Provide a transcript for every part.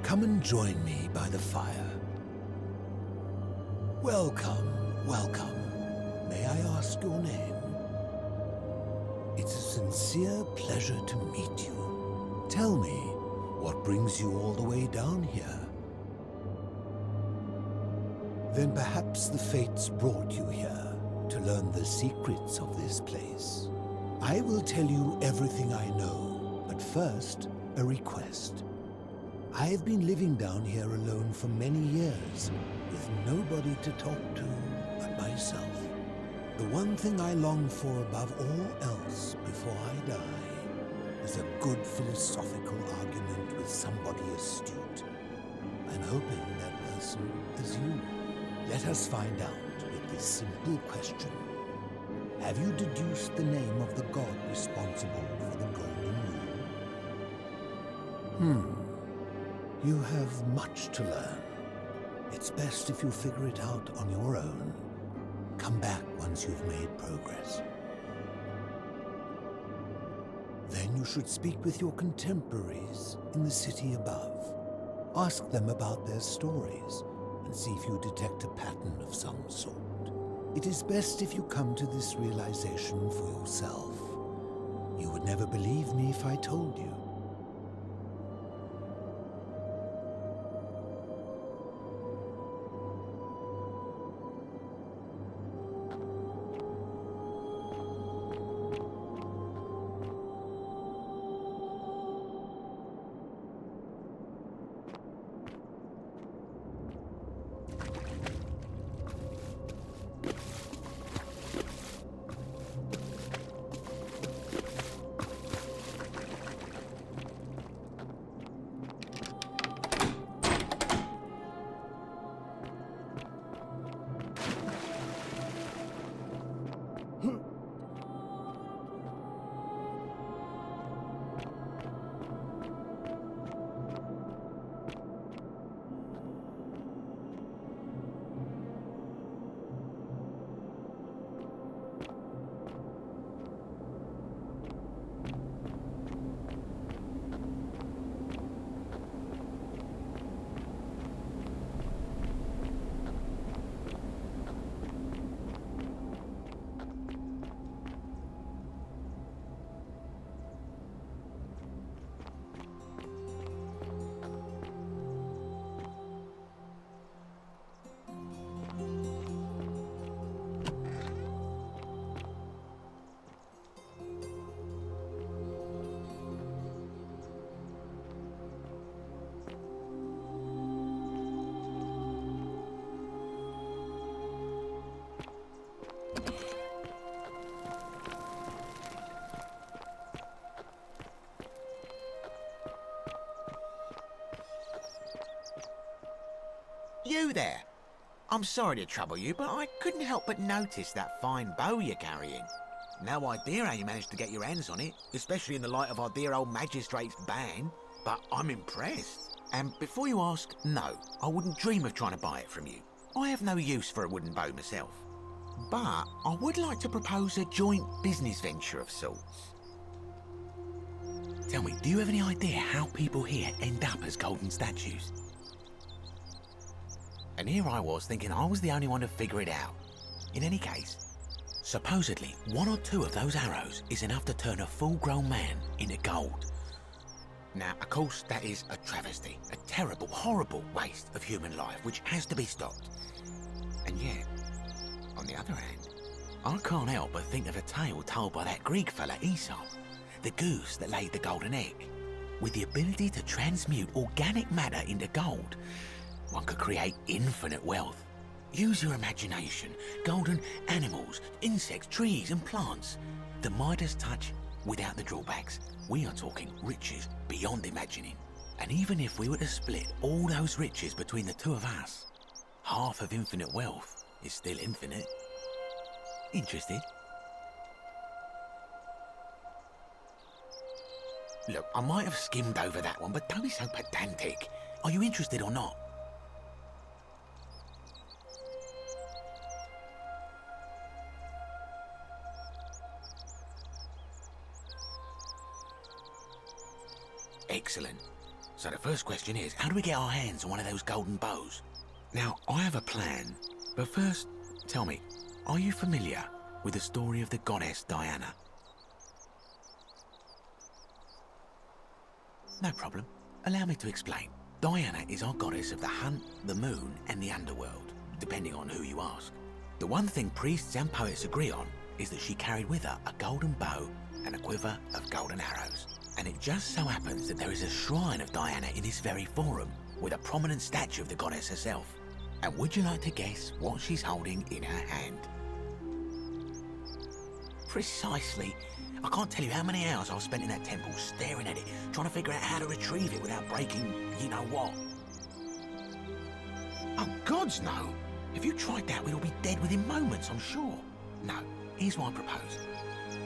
Come and join me by the fire. Welcome, welcome. May I ask your name? It's a sincere pleasure to meet you. Tell me, what brings you all the way down here? Then perhaps the fates brought you here to learn the secrets of this place. I will tell you everything I know, but first, a request. I have been living down here alone for many years, with nobody to talk to but myself. The one thing I long for above all else before I die is a good philosophical argument with somebody astute. I'm hoping that person is you. Let us find out with this simple question. Have you deduced the name of the god responsible for the golden rule? You have much to learn. It's best if you figure it out on your own. Come back once you've made progress. Then you should speak with your contemporaries in the city above. Ask them about their stories and see if you detect a pattern of some sort. It is best if you come to this realization for yourself. You would never believe me if I told you. You there! I'm sorry to trouble you, but I couldn't help but notice that fine bow you're carrying. No idea how you managed to get your hands on it, especially in the light of our dear old magistrate's ban, but I'm impressed. And before you ask, no, I wouldn't dream of trying to buy it from you. I have no use for a wooden bow myself. But I would like to propose a joint business venture of sorts. Tell me, do you have any idea how people here end up as golden statues? And here I was thinking I was the only one to figure it out. In any case, supposedly one or two of those arrows is enough to turn a full-grown man into gold. Now, of course, that is a travesty, a terrible, horrible waste of human life which has to be stopped. And yet, on the other hand, I can't help but think of a tale told by that Greek fella Aesop, the goose that laid the golden egg. With the ability to transmute organic matter into gold, one could create infinite wealth. Use your imagination. Golden animals, insects, trees and plants. The Midas touch without the drawbacks. We are talking riches beyond imagining. And even if we were to split all those riches between the two of us, half of infinite wealth is still infinite. Interested? Look, I might have skimmed over that one, but don't be so pedantic. Are you interested or not? Excellent. So the first question is, how do we get our hands on one of those golden bows? Now, I have a plan, but first, tell me, are you familiar with the story of the goddess Diana? No problem. Allow me to explain. Diana is our goddess of the hunt, the moon, and the underworld, depending on who you ask. The one thing priests and poets agree on is that she carried with her a golden bow and a quiver of golden arrows. And it just so happens that there is a shrine of Diana in this very forum, with a prominent statue of the goddess herself. And would you like to guess what she's holding in her hand? Precisely. I can't tell you how many hours I've spent in that temple staring at it, trying to figure out how to retrieve it without breaking you-know-what. Oh, gods, no! If you tried that, we'd all be dead within moments, I'm sure. No, here's what I propose.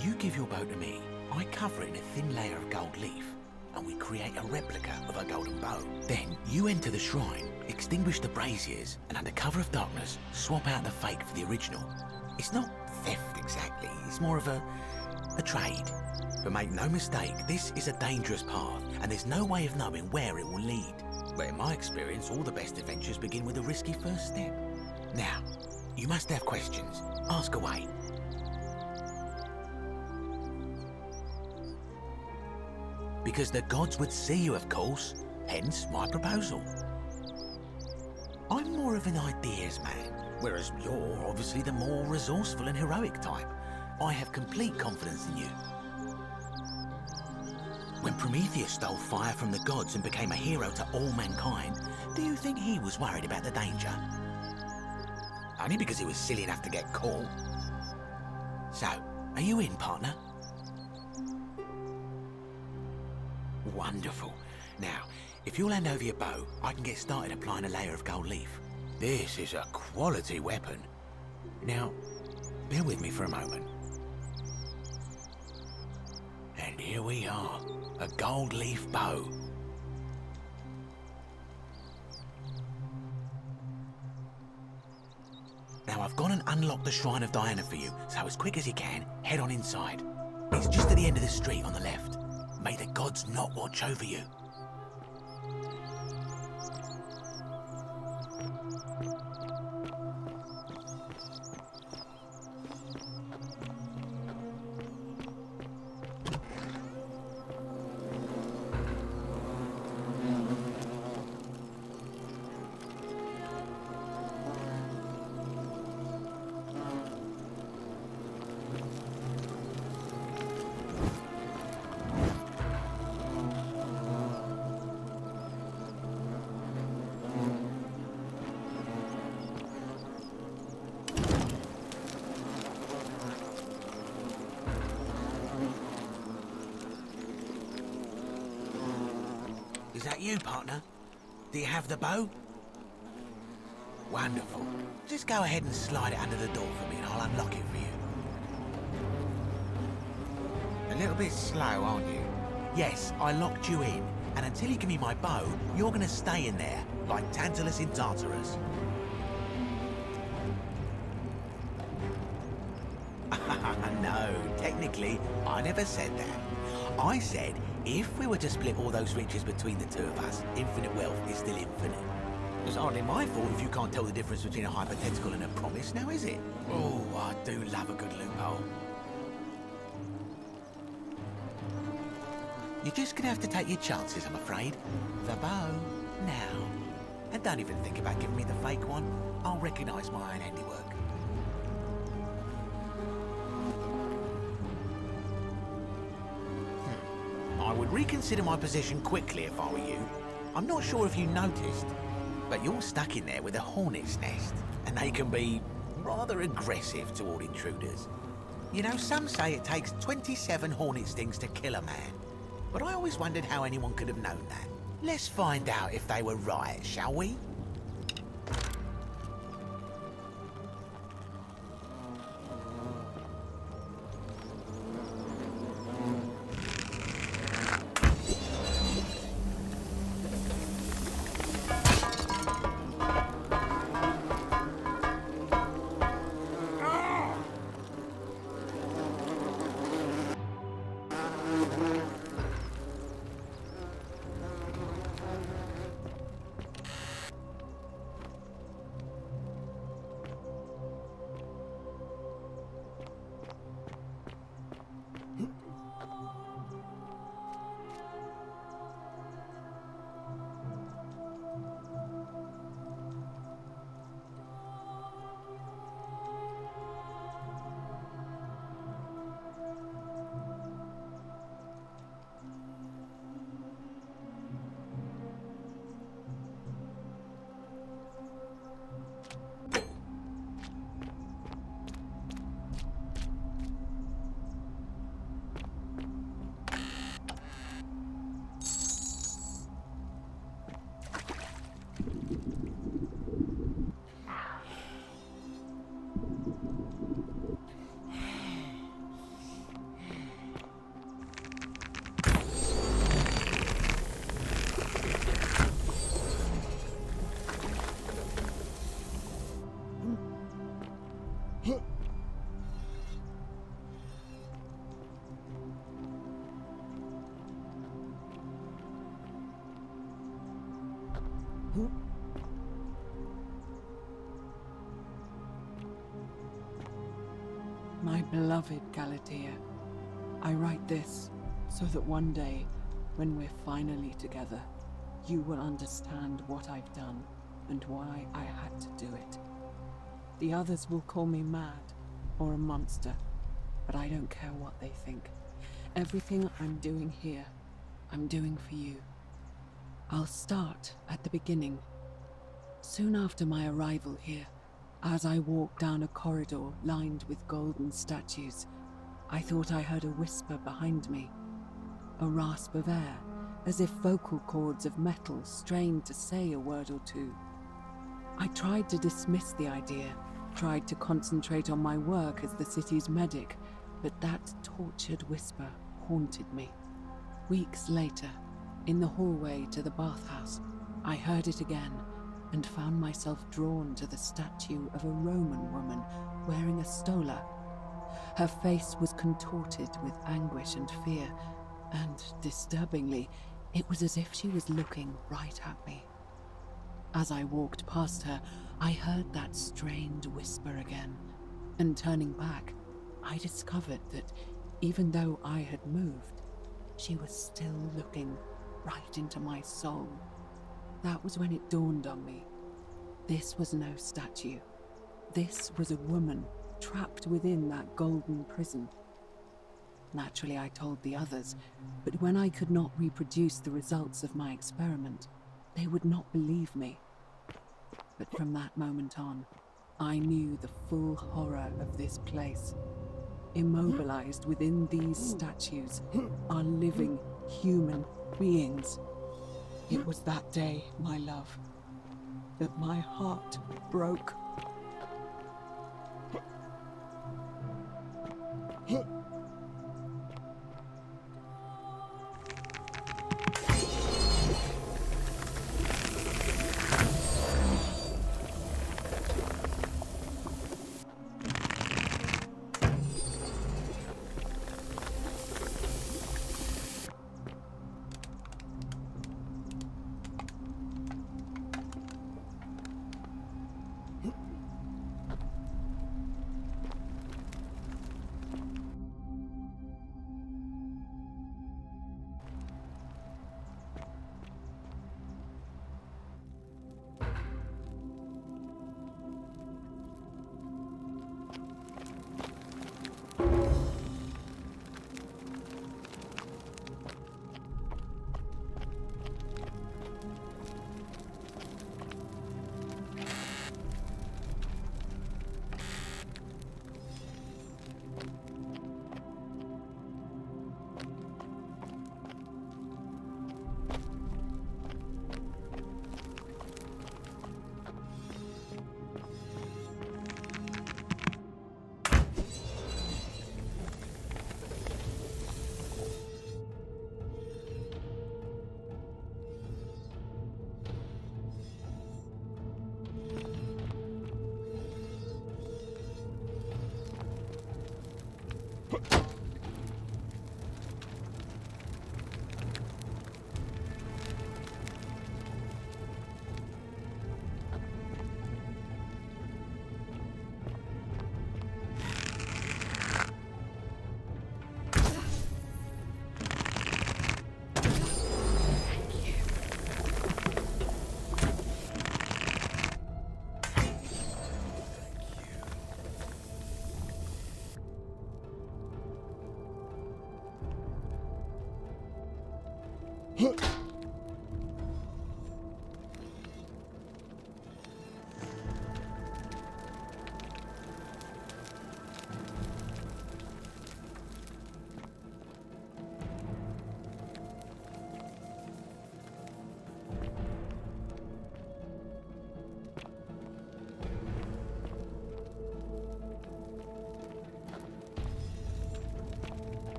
You give your bow to me, I cover it in a thin layer of gold leaf, and we create a replica of a golden bow. Then you enter the shrine, extinguish the braziers, and under cover of darkness, swap out the fake for the original. It's not theft exactly, it's more of a trade. But make no mistake, this is a dangerous path, and there's no way of knowing where it will lead. But in my experience, all the best adventures begin with a risky first step. Now, you must have questions. Ask away. Because the gods would see you, of course, hence my proposal. I'm more of an ideas man, whereas you're obviously the more resourceful and heroic type. I have complete confidence in you. When Prometheus stole fire from the gods and became a hero to all mankind, do you think he was worried about the danger? Only because he was silly enough to get caught. So, are you in, partner? Wonderful. Now, if you'll hand over your bow, I can get started applying a layer of gold leaf. This is a quality weapon. Now, bear with me for a moment. And here we are, a gold leaf bow. Now I've gone and unlocked the Shrine of Diana for you, so as quick as you can, head on inside. It's just at the end of the street on the left. May the gods not watch over you. Is that you, partner? Do you have the bow? Wonderful. Just go ahead and slide it under the door for me and I'll unlock it for you. A little bit slow, aren't you? Yes, I locked you in. And until you give me my bow, you're gonna stay in there, like Tantalus in Tartarus. No, technically, I never said that. I said, if we were to split all those riches between the two of us, infinite wealth is still infinite. It's hardly my fault if you can't tell the difference between a hypothetical and a promise, now is it? Oh, I do love a good loophole. You're just gonna have to take your chances, I'm afraid. The bow, now. And don't even think about giving me the fake one. I'll recognise my own handiwork. I would reconsider my position quickly if I were you. I'm not sure if you noticed, but you're stuck in there with a hornet's nest, and they can be rather aggressive toward intruders. You know, some say it takes 27 hornet stings to kill a man, but I always wondered how anyone could have known that. Let's find out if they were right, shall we? Beloved Галатея, I write this so that one day, when we're finally together, you will understand what I've done and why I had to do it. The others will call me mad or a monster, but I don't care what they think. Everything I'm doing here, I'm doing for you. I'll start at the beginning. Soon after my arrival here, as I walked down a corridor lined with golden statues, I thought I heard a whisper behind me, a rasp of air, as if vocal cords of metal strained to say a word or two. I tried to dismiss the idea, tried to concentrate on my work as the city's medic, but that tortured whisper haunted me. Weeks later, in the hallway to the bathhouse, I heard it again and found myself drawn to the statue of a Roman woman wearing a stola. Her face was contorted with anguish and fear, and, disturbingly, it was as if she was looking right at me. As I walked past her, I heard that strained whisper again, and turning back, I discovered that even though I had moved, she was still looking right into my soul. That was when it dawned on me. This was no statue. This was a woman trapped within that golden prison. Naturally, I told the others, but when I could not reproduce the results of my experiment, they would not believe me. But from that moment on, I knew the full horror of this place. Immobilized within these statues are living human beings. It was that day, my love, that my heart broke.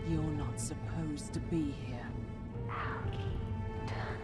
You're not supposed to be here. Now, turn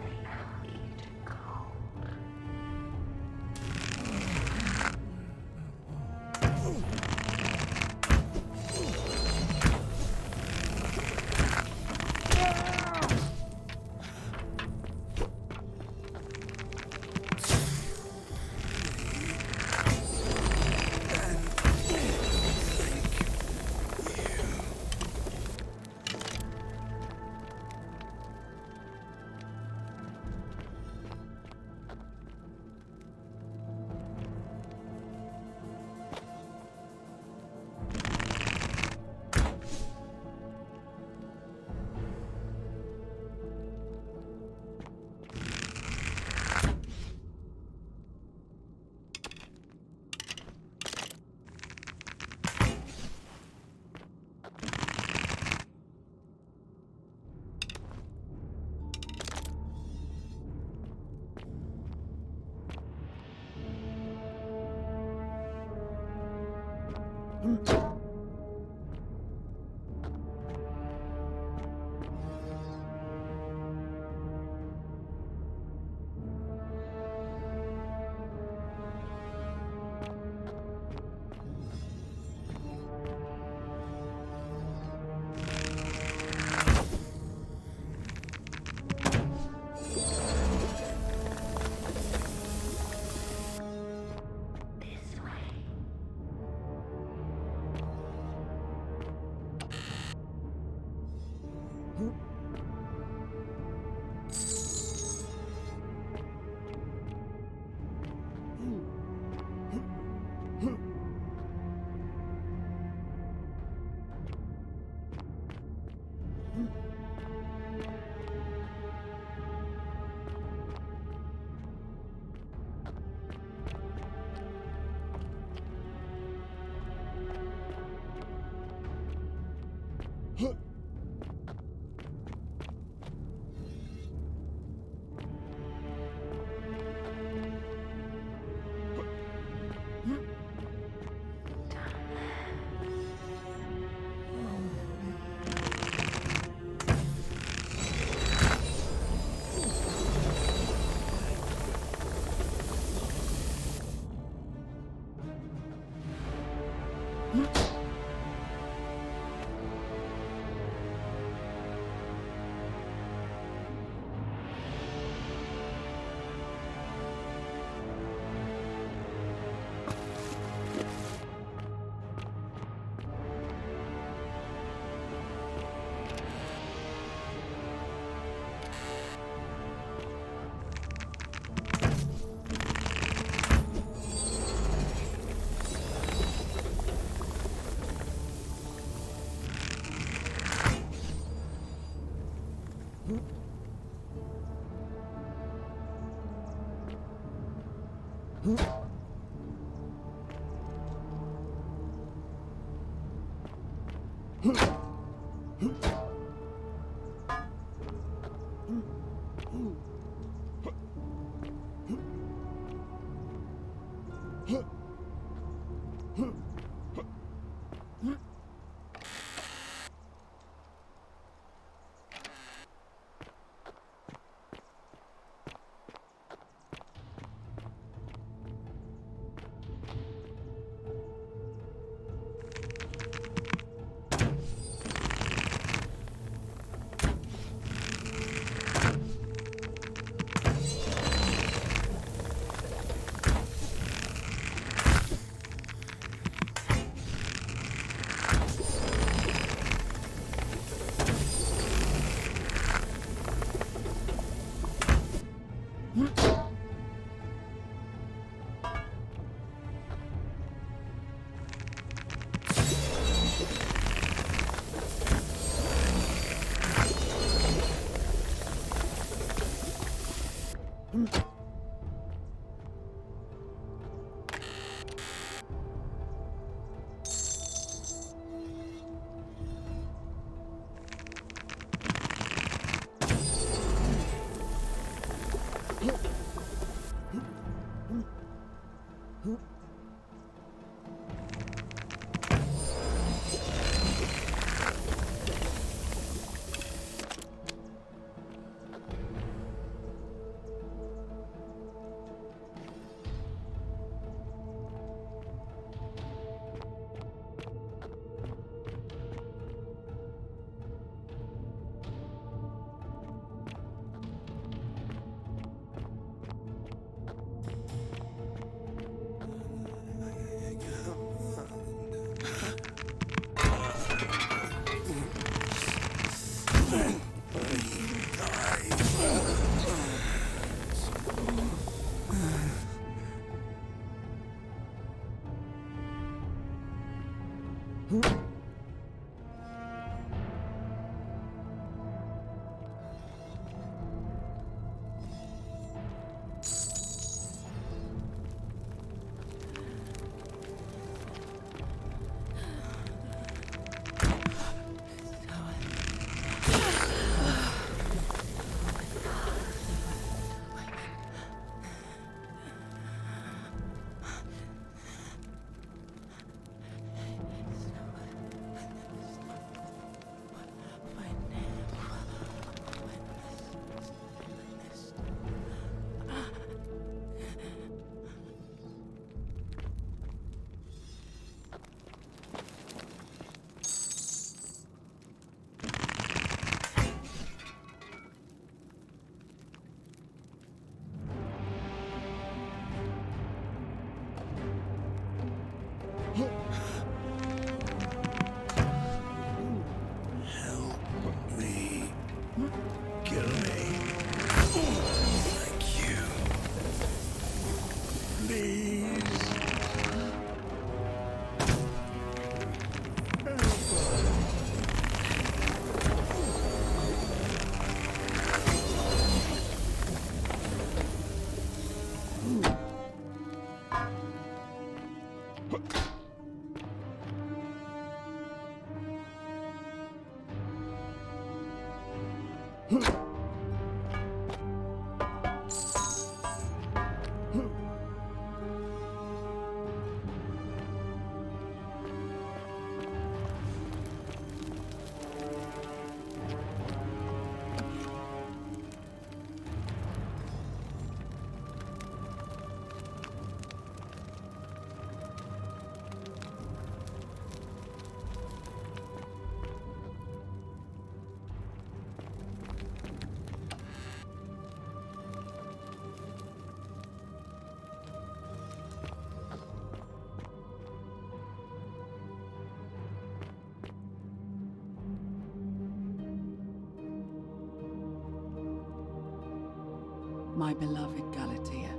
My beloved Galatea,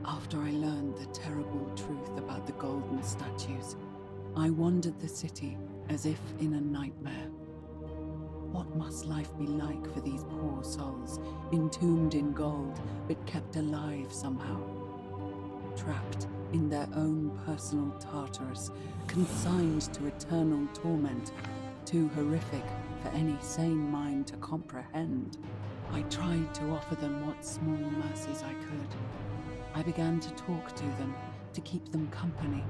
after I learned the terrible truth about the golden statues, I wandered the city as if in a nightmare. What must life be like for these poor souls, entombed in gold, but kept alive somehow? Trapped in their own personal Tartarus, consigned to eternal torment, too horrific for any sane mind to comprehend. I tried to offer them what small mercies I could. I began to talk to them, to keep them company.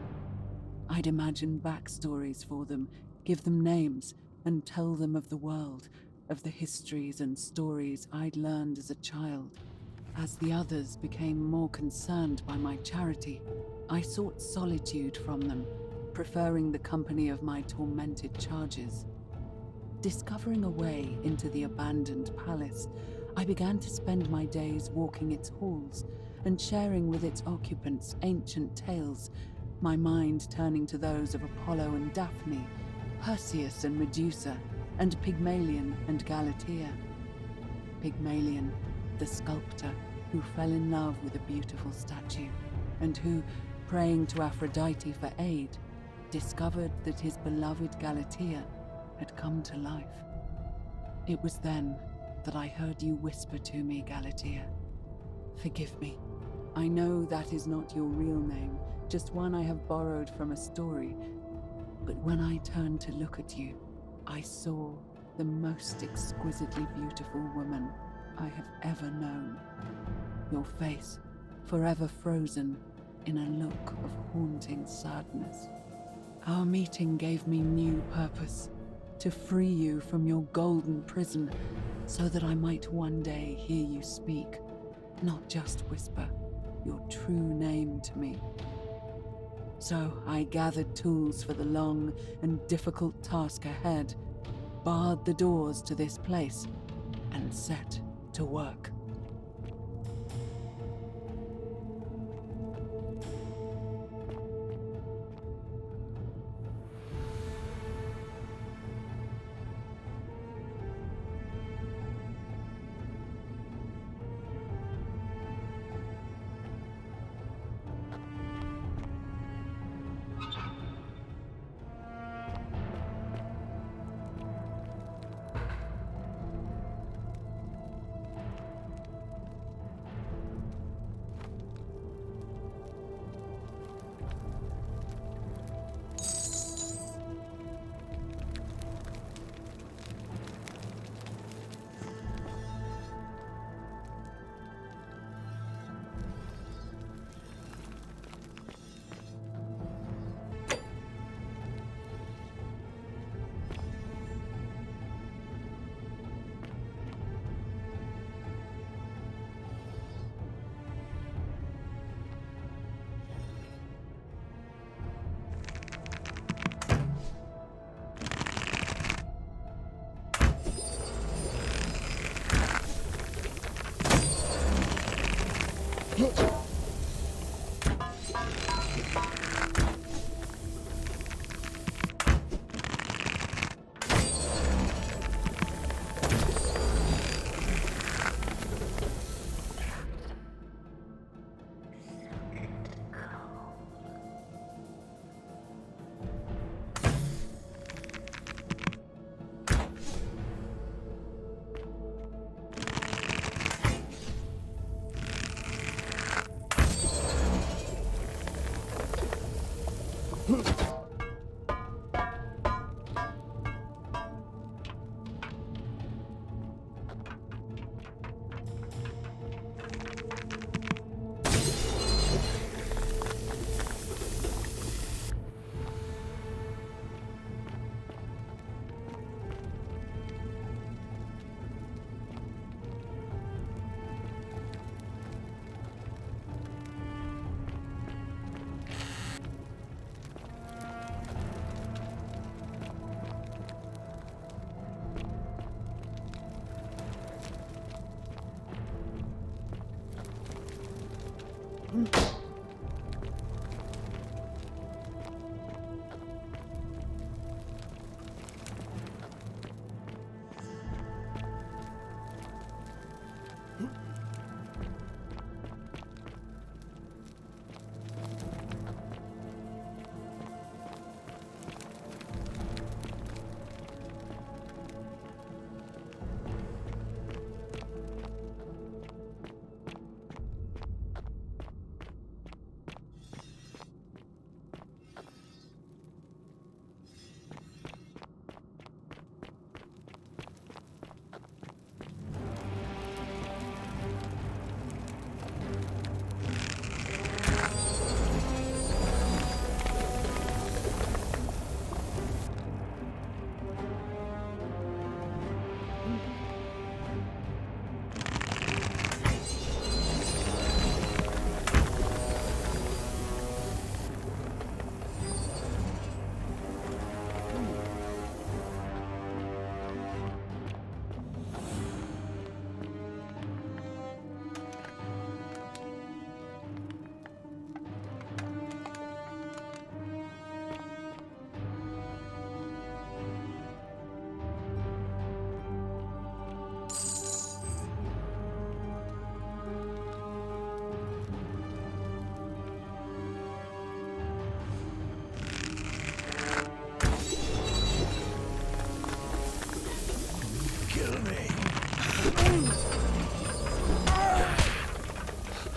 I'd imagine backstories for them, give them names, and tell them of the world, of the histories and stories I'd learned as a child. As the others became more concerned by my charity, I sought solitude from them, preferring the company of my tormented charges. Discovering a way into the abandoned palace, I began to spend my days walking its halls and sharing with its occupants ancient tales, my mind turning to those of Apollo and Daphne, Perseus and Medusa, and Pygmalion and Galatea. Pygmalion, the sculptor who fell in love with a beautiful statue, and who, praying to Aphrodite for aid, discovered that his beloved Galatea had come to life. It was then that I heard you whisper to me, Galatea. Forgive me. I know that is not your real name, just one I have borrowed from a story. But when I turned to look at you, I saw the most exquisitely beautiful woman I have ever known. Your face, forever frozen in a look of haunting sadness. Our meeting gave me new purpose, to free you from your golden prison, so that I might one day hear you speak, not just whisper, your true name to me. So I gathered tools for the long and difficult task ahead, barred the doors to this place, and set to work.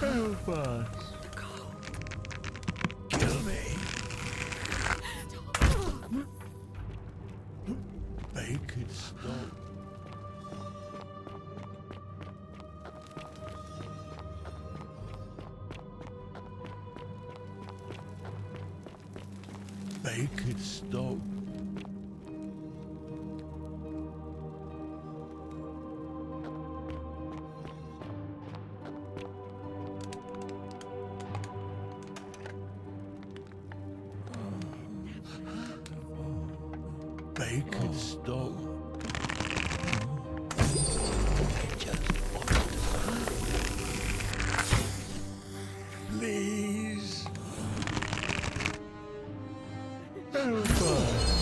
Help us. Kill me. Make it stop. Make it stop. Make it stop. Please. Help us.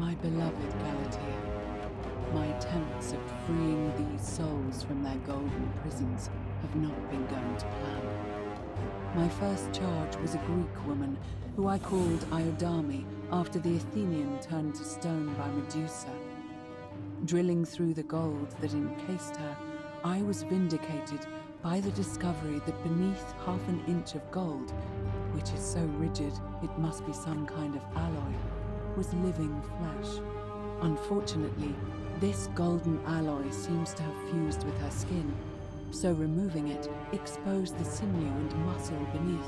My beloved Galatei, my attempts at freeing these souls from their golden prisons have not been going to plan. My first charge was a Greek woman who I called Iodame after the Athenian turned to stone by Medusa. Drilling through the gold that encased her, I was vindicated by the discovery that beneath half an inch of gold, which is so rigid it must be some kind of alloy, was living flesh. Unfortunately, this golden alloy seems to have fused with her skin, so removing it exposed the sinew and muscle beneath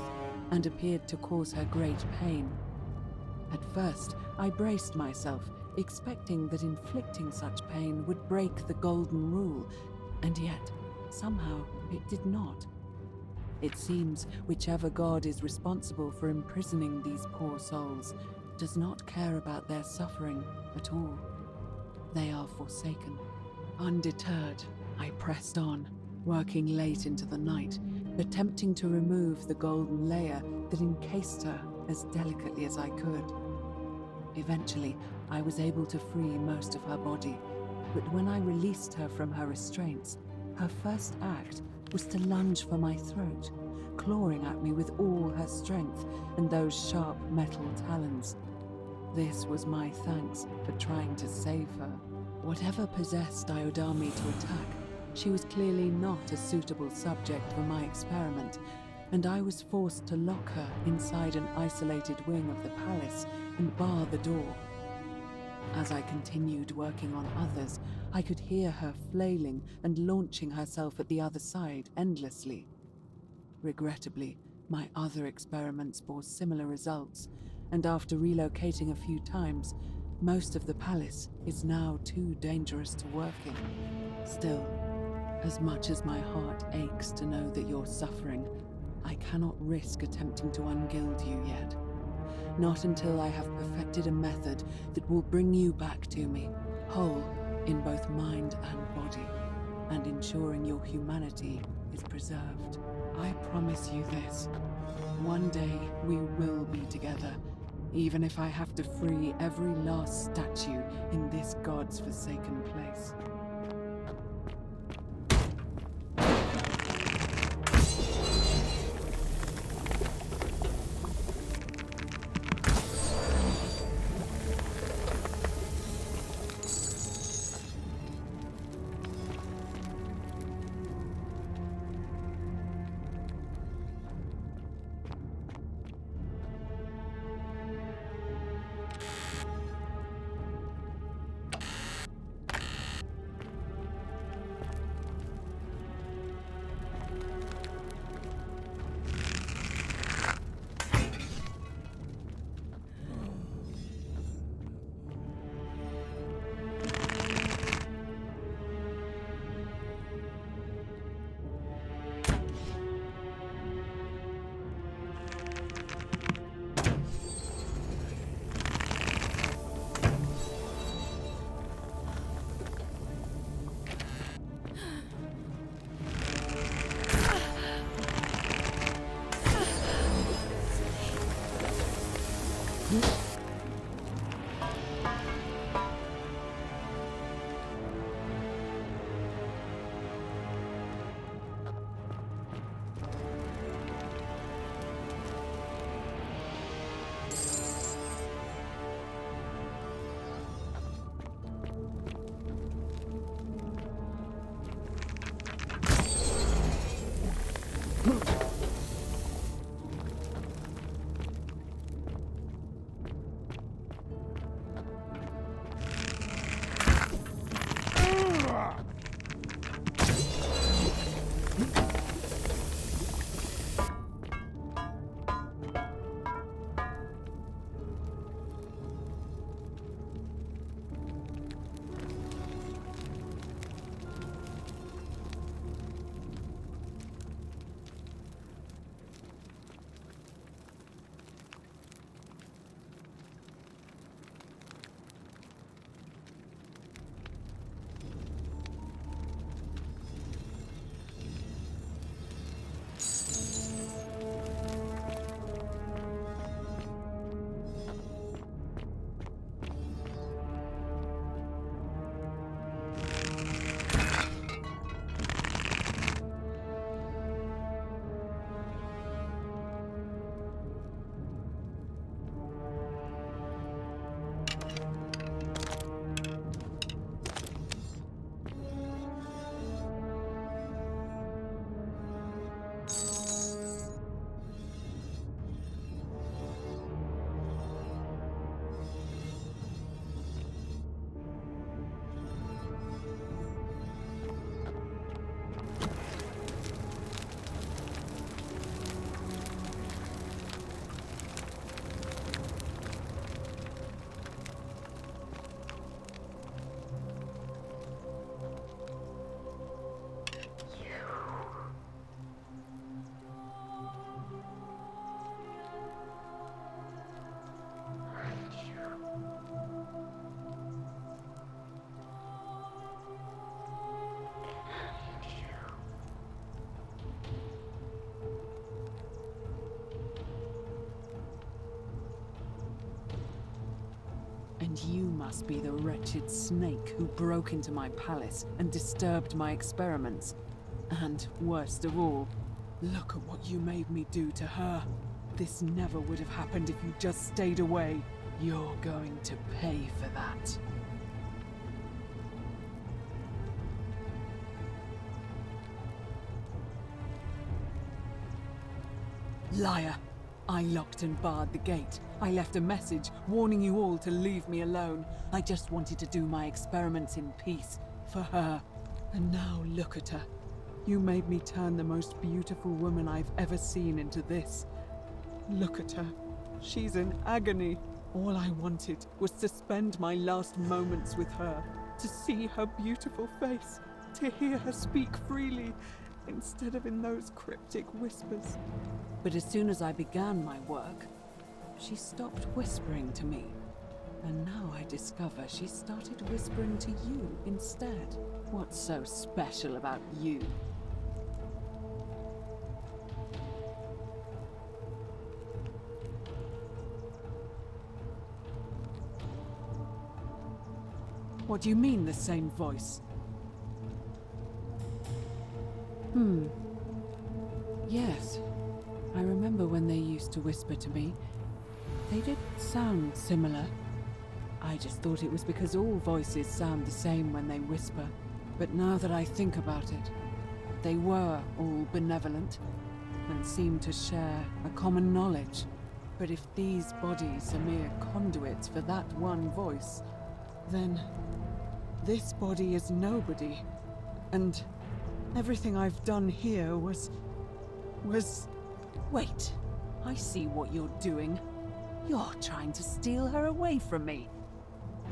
and appeared to cause her great pain. At first, I braced myself, expecting that inflicting such pain would break the golden rule, and yet, somehow, it did not. It seems whichever god is responsible for imprisoning these poor souls does not care about their suffering at all. They are forsaken. Undeterred, I pressed on, working late into the night, attempting to remove the golden layer that encased her as delicately as I could. Eventually, I was able to free most of her body, but when I released her from her restraints, her first act was to lunge for my throat, clawing at me with all her strength and those sharp metal talons. This was my thanks for trying to save her. Whatever possessed Iodame to attack, she was clearly not a suitable subject for my experiment, and I was forced to lock her inside an isolated wing of the palace and bar the door. As I continued working on others, I could hear her flailing and launching herself at the other side endlessly. Regrettably, my other experiments bore similar results, and after relocating a few times, most of the palace is now too dangerous to work in. Still, as much as my heart aches to know that you're suffering, I cannot risk attempting to ungild you yet. Not until I have perfected a method that will bring you back to me, whole in both mind and body, and ensuring your humanity is preserved. I promise you this. One day we will be together, even if I have to free every last statue in this god's forsaken place. And you must be the wretched snake who broke into my palace and disturbed my experiments. And worst of all, look at what you made me do to her. This never would have happened if you just stayed away. You're going to pay for that. Liar! I locked and barred the gate. I left a message warning you all to leave me alone. I just wanted to do my experiments in peace, for her. And now look at her. You made me turn the most beautiful woman I've ever seen into this. Look at her. She's in agony. All I wanted was to spend my last moments with her, to see her beautiful face, to hear her speak freely, instead of in those cryptic whispers. But as soon as I began my work, she stopped whispering to me. And now I discover she started whispering to you instead. What's so special about you? What do you mean, the same voice? Yes. I remember when they used to whisper to me. They did sound similar. I just thought it was because all voices sound the same when they whisper. But now that I think about it, they were all benevolent and seemed to share a common knowledge. But if these bodies are mere conduits for that one voice, then this body is nobody. And everything I've done here was... Wait, I see what you're doing. You're trying to steal her away from me.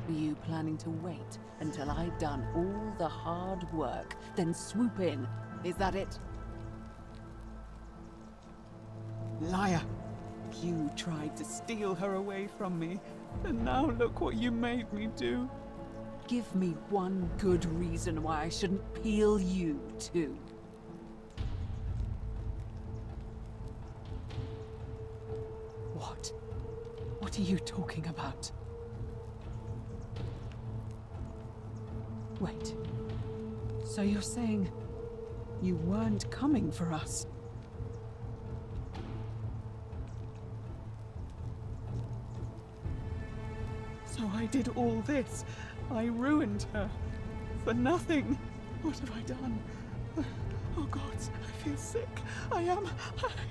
Are you planning to wait until I've done all the hard work, then swoop in? Is that it? Liar! You tried to steal her away from me, and now look what you made me do. Give me one good reason why I shouldn't peel you too. What? What are you talking about? Wait. So you're saying you weren't coming for us? So I did all this. I ruined her. For nothing. What have I done? Oh God, I feel sick. I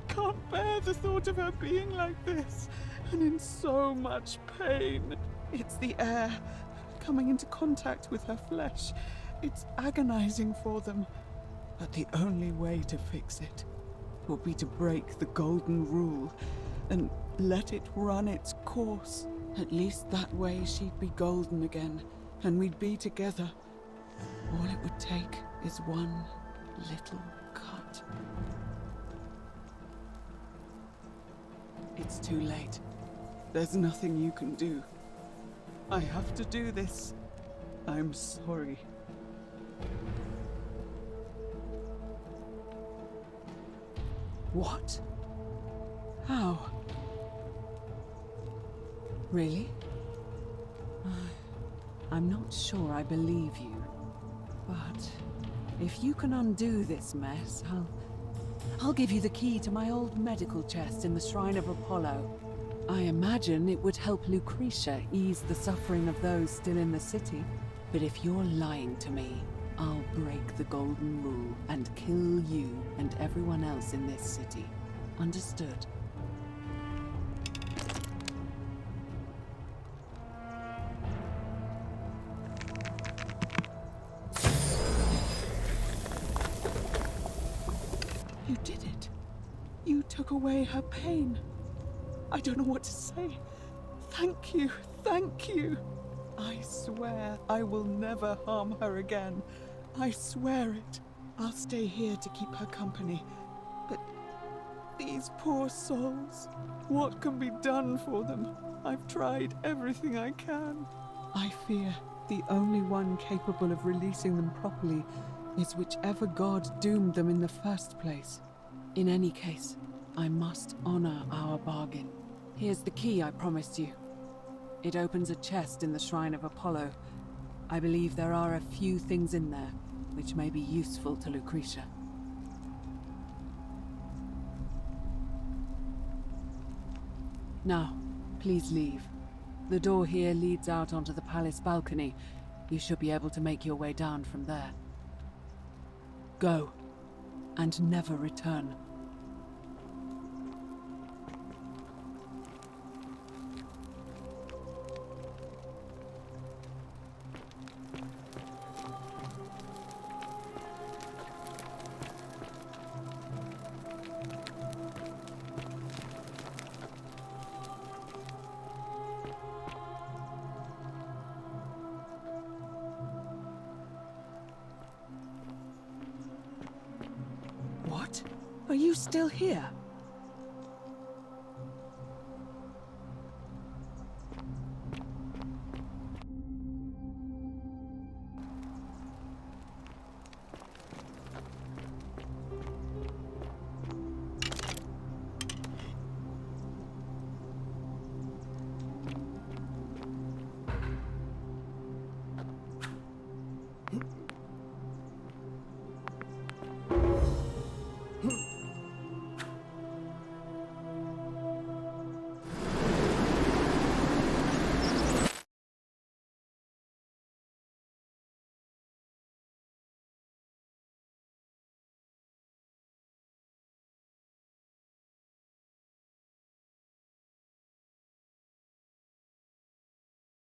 can't bear the thought of her being like this. And in so much pain. It's the air coming into contact with her flesh. It's agonizing for them. But the only way to fix it will be to break the golden rule and let it run its course. At least that way she'd be golden again, and we'd be together. All it would take is one little cut. It's too late. There's nothing you can do. I have to do this. I'm sorry. What? How? Really? I'm not sure I believe you. But if you can undo this mess, I'll give you the key to my old medical chest in the Shrine of Apollo. I imagine it would help Lucretia ease the suffering of those still in the city. But if you're lying to me, I'll break the golden rule and kill you and everyone else in this city. Understood? You did it. You took away her pain. I don't know what to say. Thank you, thank you. I swear I will never harm her again. I swear it. I'll stay here to keep her company. But these poor souls, what can be done for them? I've tried everything I can. I fear the only one capable of releasing them properly is whichever god doomed them in the first place. In any case, I must honor our bargain. Here's the key I promised you. It opens a chest in the shrine of Apollo. I believe there are a few things in there which may be useful to Lucretia. Now, please leave. The door here leads out onto the palace balcony. You should be able to make your way down from there. Go, and never return. What? Are you still here?